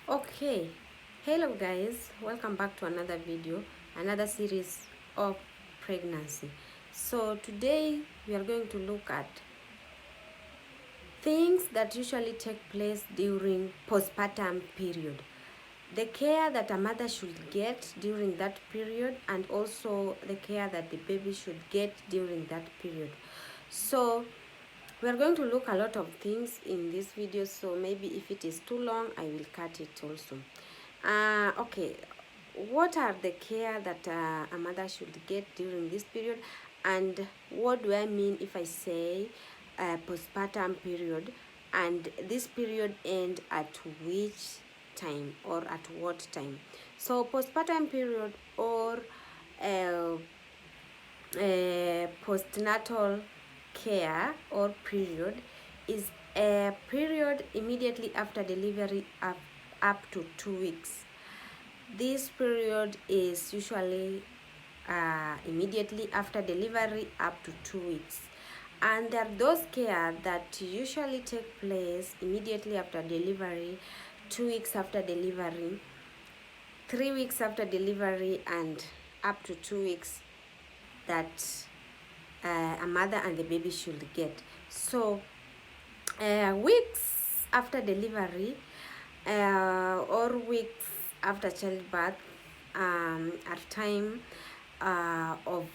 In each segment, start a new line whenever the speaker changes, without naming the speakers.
Okay, hello guys, welcome back to another video, another series of pregnancy. So today we are going to look at things that usually take place during postpartum period, the care that a mother should get during that period, and also the care that the baby should get during that period. So we are going to look a lot of things in this video, so maybe if it is too long I will cut it also. Okay, what are the care that a mother should get during this period, and what do I mean if I say postpartum period, and this period end at which time or at what time? So postpartum period or uh, postnatal care or period is a period immediately after delivery up to 2 weeks. This period is usually immediately after delivery up to 2 weeks, and there are those care that usually take place immediately after delivery, 2 weeks after delivery, 3 weeks after delivery, and up to 2 weeks that a mother and the baby should get. So weeks after delivery or weeks after childbirth are time of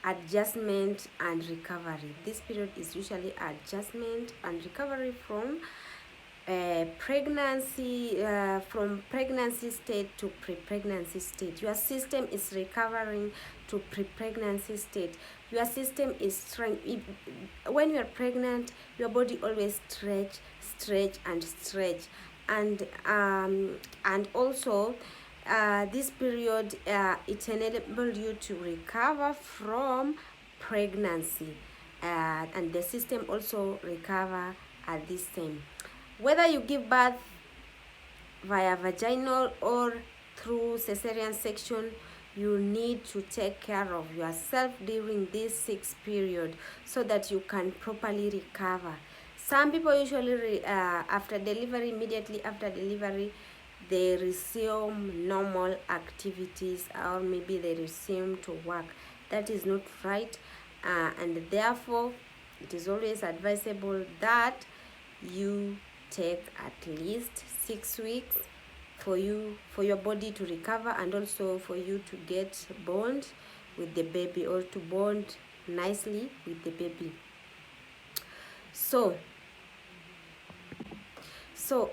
adjustment and recovery. This period is usually adjustment and recovery from from pregnancy state to pre-pregnancy state. Your system is recovering to pre-pregnancy state. Your system is trying, when you are pregnant, your body always stretch and stretch, and also this period it enables you to recover from pregnancy, and the system also recover at this time. Whether you give birth via vaginal or through cesarean section, you need to take care of yourself during this 6 period so that you can properly recover. Some people usually after delivery, immediately after delivery, they resume normal activities, or maybe they resume to work. That is not right, and therefore it is always advisable that you take at least 6 weeks for your body to recover, and also for you to get bond with the baby, or to bond nicely with the baby. So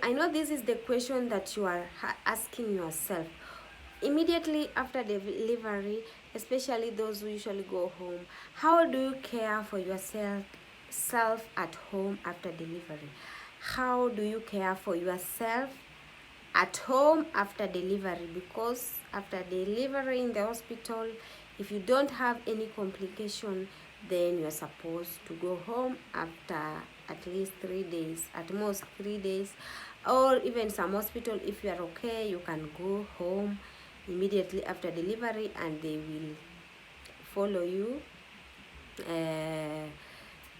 I know this is the question that you are asking yourself. Immediately after delivery, especially those who usually go home, how do you care for yourself at home after delivery? How do you care for yourself at home after delivery? Because after delivery in the hospital, if you don't have any complication, then you're supposed to go home after at least 3 days, at most 3 days, or even some hospital, if you are okay, you can go home immediately after delivery, and they will follow you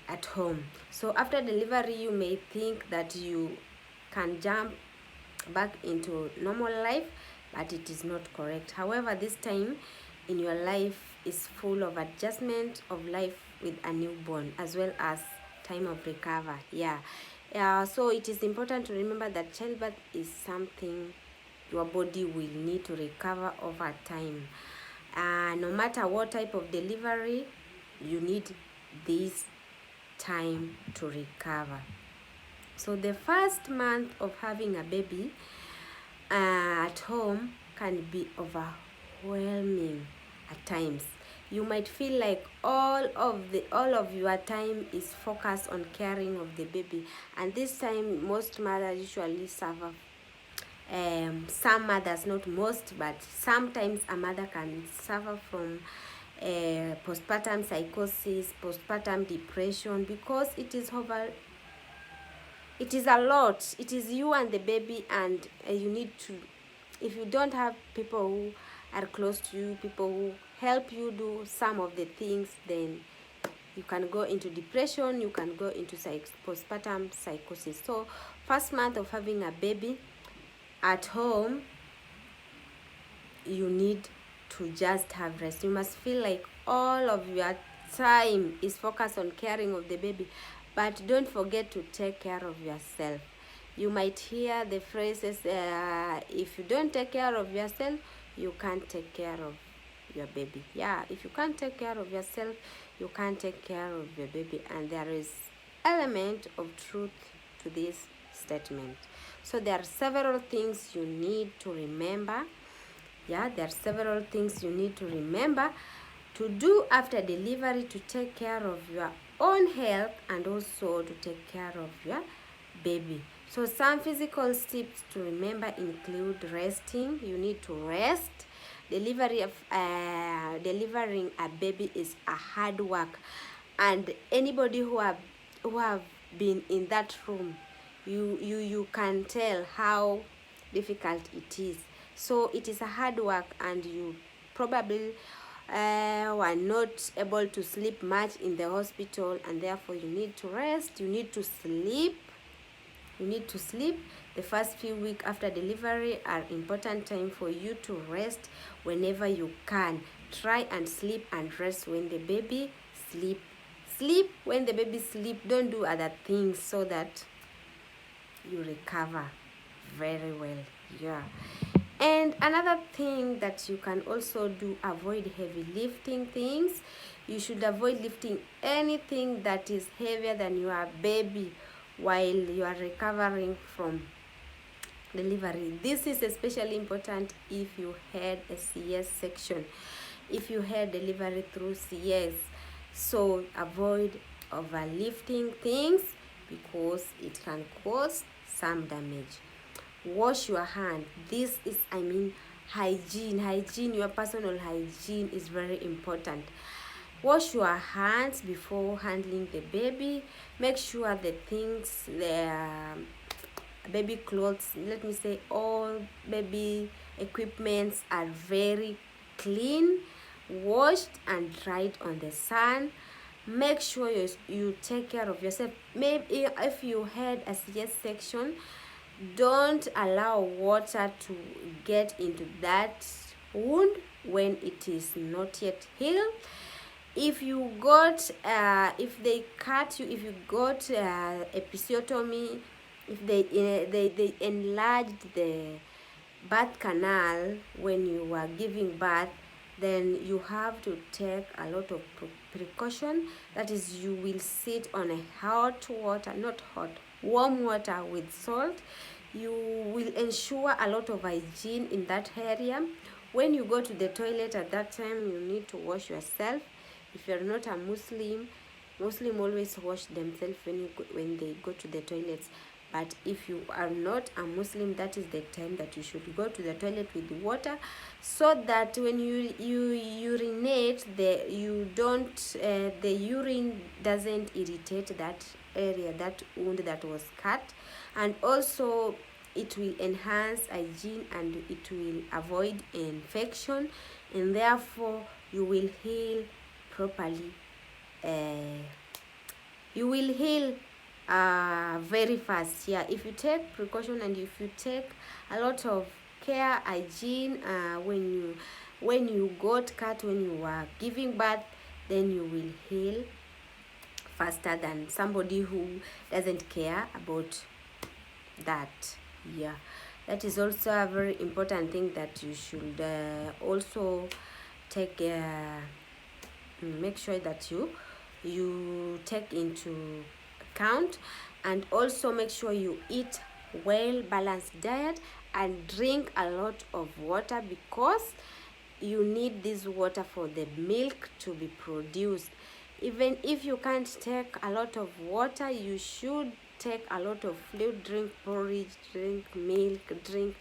at home. So after delivery, you may think that you can jump back into normal life, but it is not correct. However, this time in your life is full of adjustment of life with a newborn, as well as time of recover. So it is important to remember that childbirth is something your body will need to recover over time. No matter what type of delivery, you need this time to recover. So the first month of having a baby at home can be overwhelming at times. You might feel like all of your time is focused on caring of the baby, and this time most mothers usually suffer. Some mothers, not most, but sometimes a mother can suffer from postpartum psychosis, postpartum depression, because it is a lot. It is you and the baby, and you need to, if you don't have people who are close to you, people who help you do some of the things, then you can go into depression, you can go into postpartum psychosis. So first month of having a baby, at home, you need to just have rest. You must feel like all of your time is focused on caring of the baby, but don't forget to take care of yourself. You might hear the phrases, if you don't take care of yourself, you can't take care of your baby. Yeah, if you can't take care of yourself, you can't take care of your baby. And there is element of truth to this statement. So there are several things you need to remember. Yeah, there are several things you need to remember to do after delivery to take care of your own health and also to take care of your baby. So some physical tips to remember include resting. You need to rest. Delivering a baby is a hard work, and anybody who have been in that room, you can tell how difficult it is. So it is a hard work, and you probably were not able to sleep much in the hospital, and therefore you need to rest. You need to sleep. The first few weeks after delivery are important time for you to rest whenever you can. Try and sleep and rest when the baby sleep. Sleep when the baby sleep. Don't do other things so that you recover very well. Yeah. And another thing that you can also do, avoid heavy lifting things. You should avoid lifting anything that is heavier than your baby while you are recovering from delivery. This is especially important if you had a CS section, if you had delivery through CS. So avoid overlifting things because it can cause some damage. Wash your hand. This is, hygiene. Your personal hygiene is very important. Wash your hands before handling the baby. Make sure the things, the baby clothes, let me say all baby equipments are very clean, washed and dried on the sun. Make sure you take care of yourself. Maybe if you had a CS section, don't allow water to get into that wound when it is not yet healed. If you got if they cut you, if you got episiotomy, if they enlarged the birth canal when you were giving birth, then you have to take a lot of precaution. That is, you will sit on a hot water, not hot, warm water with salt. You will ensure a lot of hygiene in that area. When you go to the toilet at that time, you need to wash yourself. If you're not a Muslim always wash themselves when they go to the toilets. But if you are not a Muslim, that is the time that you should go to the toilet with water, so that when you urinate, the urine doesn't irritate that area, that wound that was cut. And also it will enhance hygiene and it will avoid infection, and therefore you will heal properly. You will heal very fast. Yeah, if you take precaution and if you take a lot of care, hygiene, when you got cut when you were giving birth, then you will heal faster than somebody who doesn't care about that. Yeah, that is also a very important thing that you should also take make sure that you take into account. And also make sure you eat well balanced diet and drink a lot of water, because you need this water for the milk to be produced. Even if you can't take a lot of water, you should take a lot of fluid. Drink porridge, drink milk, drink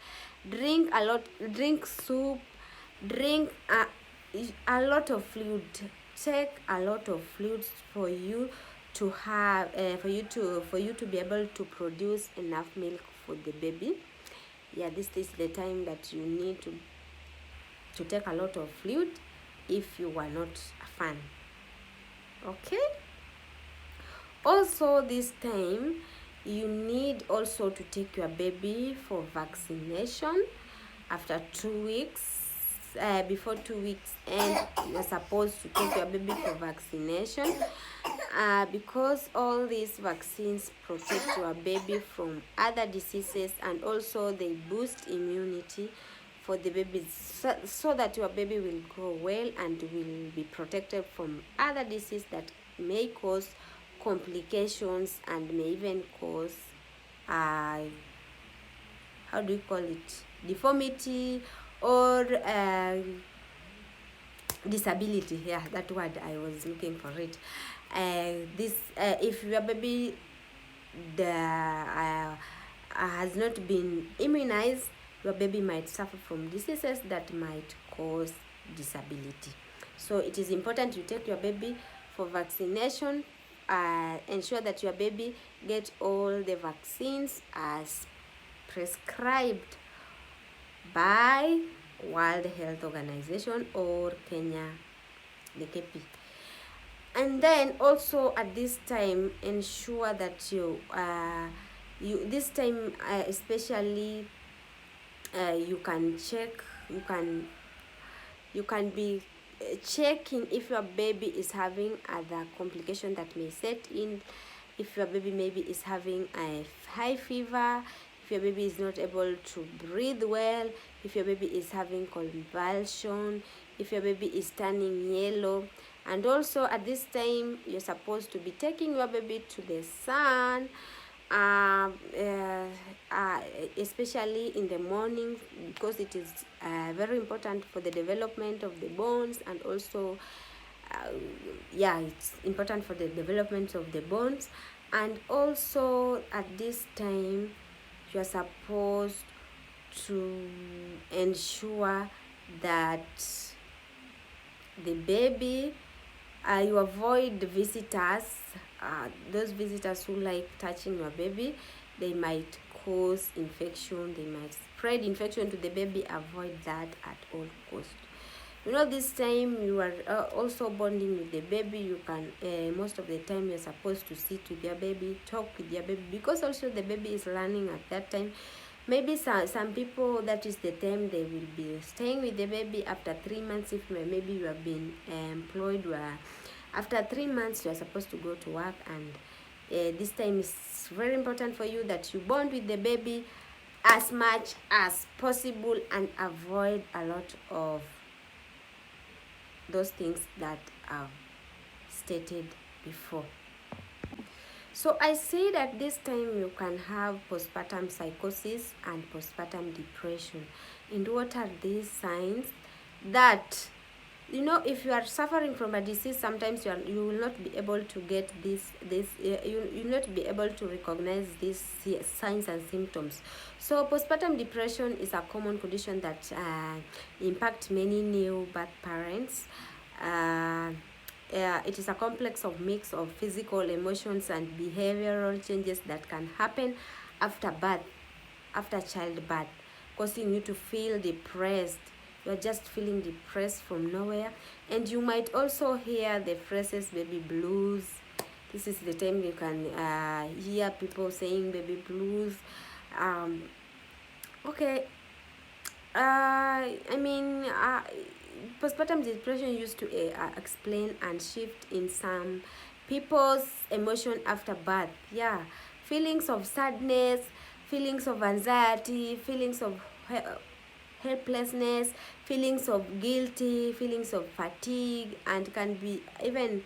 a lot, drink soup, drink a lot of fluid. Take a lot of fluids for you to have for you to be able to produce enough milk for the baby. Yeah, this is the time that you need to take a lot of fluid if you are not a fan. Okay, also this time You need also to take your baby for vaccination after 2 weeks. Before 2 weeks and you're supposed to take your baby for vaccination, because all these vaccines protect your baby from other diseases, and also they boost immunity for the baby, so that your baby will grow well and will be protected from other disease that may cause complications and may even cause how do you call it, deformity or disability. Yeah, that word, I was looking for it. This if your baby has not been immunized, your baby might suffer from diseases that might cause disability. So it is important to take your baby for vaccination. Ensure that your baby get all the vaccines as prescribed by World Health Organization or Kenya DKP. And then also at this time, ensure that you this time especially you can check, you can be checking if your baby is having other complication that may set in. If your baby maybe is having a high fever, if your baby is not able to breathe well, if your baby is having convulsion, if your baby is turning yellow. And also at this time, you're supposed to be taking your baby to the sun, especially in the morning, because it is very important for the development of the bones, and also it's important for the development of the bones. And also at this time, you are supposed to ensure that the baby, you avoid visitors, those visitors who like touching your baby. They might cause infection, they might spread infection to the baby. Avoid that at all costs. This time you are also bonding with the baby. You can most of the time you're supposed to sit with your baby, talk with your baby, because also the baby is learning at that time. Maybe some people, that is the time they will be staying with the baby after 3 months. If maybe you have been employed, where after 3 months you are supposed to go to work, and this time is very important for you that you bond with the baby as much as possible and avoid a lot of those things that I've stated before. So I say that this time you can have postpartum psychosis and postpartum depression. And what are these signs? That if you are suffering from a disease, sometimes you will not be able to get you will not be able to recognize these signs and symptoms. So postpartum depression is a common condition that impacts many new birth parents. It is a complex of mix of physical, emotions, and behavioral changes that can happen after birth, after childbirth, causing you to feel depressed. You're just feeling depressed from nowhere. And you might also hear the phrases baby blues. This is the time you can hear people saying baby blues. Postpartum depression used to explain and shift in some people's emotion after birth. Yeah, feelings of sadness, feelings of anxiety, feelings of helplessness, feelings of guilty, feelings of fatigue, and can be even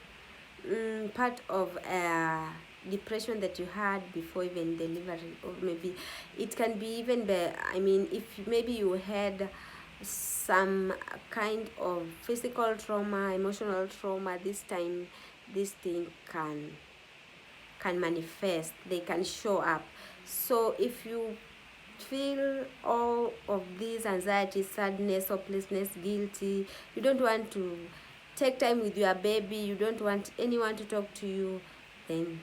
part of depression that you had before even delivery. Or maybe it can be even if maybe you had some kind of physical trauma, emotional trauma, this time this thing can manifest, they can show up. So if you feel all of these anxiety, sadness, hopelessness, guilty, you don't want to take time with your baby, you don't want anyone to talk to you, then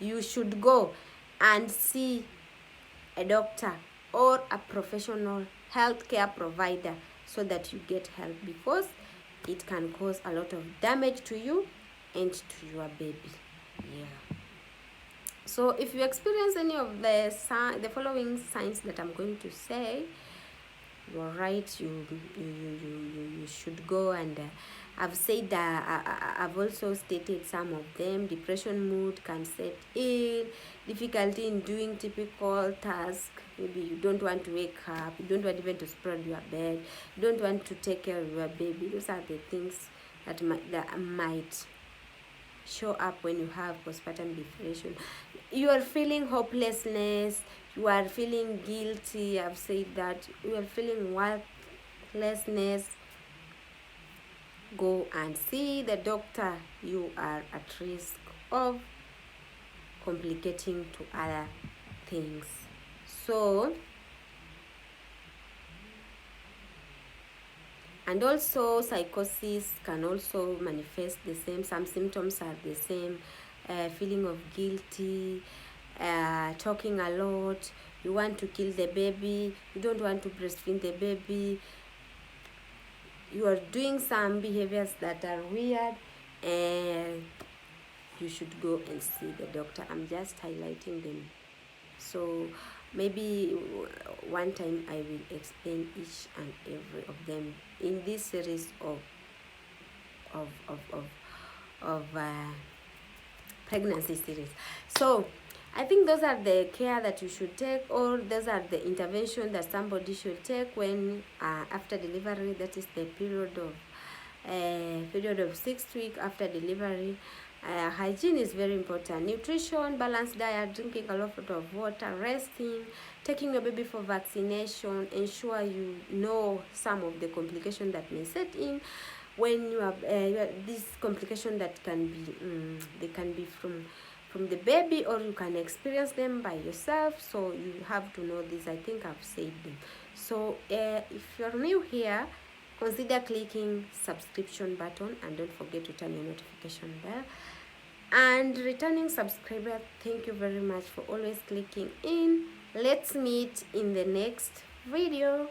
you should go and see a doctor or a professional healthcare provider so that you get help, because it can cause a lot of damage to you and to your baby. So if you experience any of the following signs that I'm going to say, you're right, you should go. And I've said that I've also stated some of them. Depression mood can set in, difficulty in doing typical tasks. Maybe you don't want to wake up, you don't want even to spread your bed, you don't want to take care of your baby. Those are the things that might show up when you have postpartum depression. You are feeling hopelessness, you are feeling guilty. I've said that you are feeling worthlessness. Go and see the doctor. You are at risk of complicating to other things. So, and also psychosis can also manifest the same. Some symptoms are the same. Feeling of guilty, talking a lot, you want to kill the baby, you don't want to breastfeed the baby, you are doing some behaviors that are weird, and you should go and see the doctor. I'm just highlighting them. So maybe one time I will explain each and every of them in this series of pregnancy series. So I think those are the care that you should take, or those are the intervention that somebody should take when after delivery. That is the period of 6 weeks after delivery. Hygiene is very important. Nutrition, balanced diet, drinking a lot of water, resting, taking your baby for vaccination. Ensure you know some of the complications that may set in when you have this complication that can be they can be from the baby, or you can experience them by yourself. So you have to know this. I think I've said them. So if you're new here, consider clicking subscription button, and don't forget to turn your notification bell. And returning subscriber, thank you very much for always clicking in. Let's meet in the next video.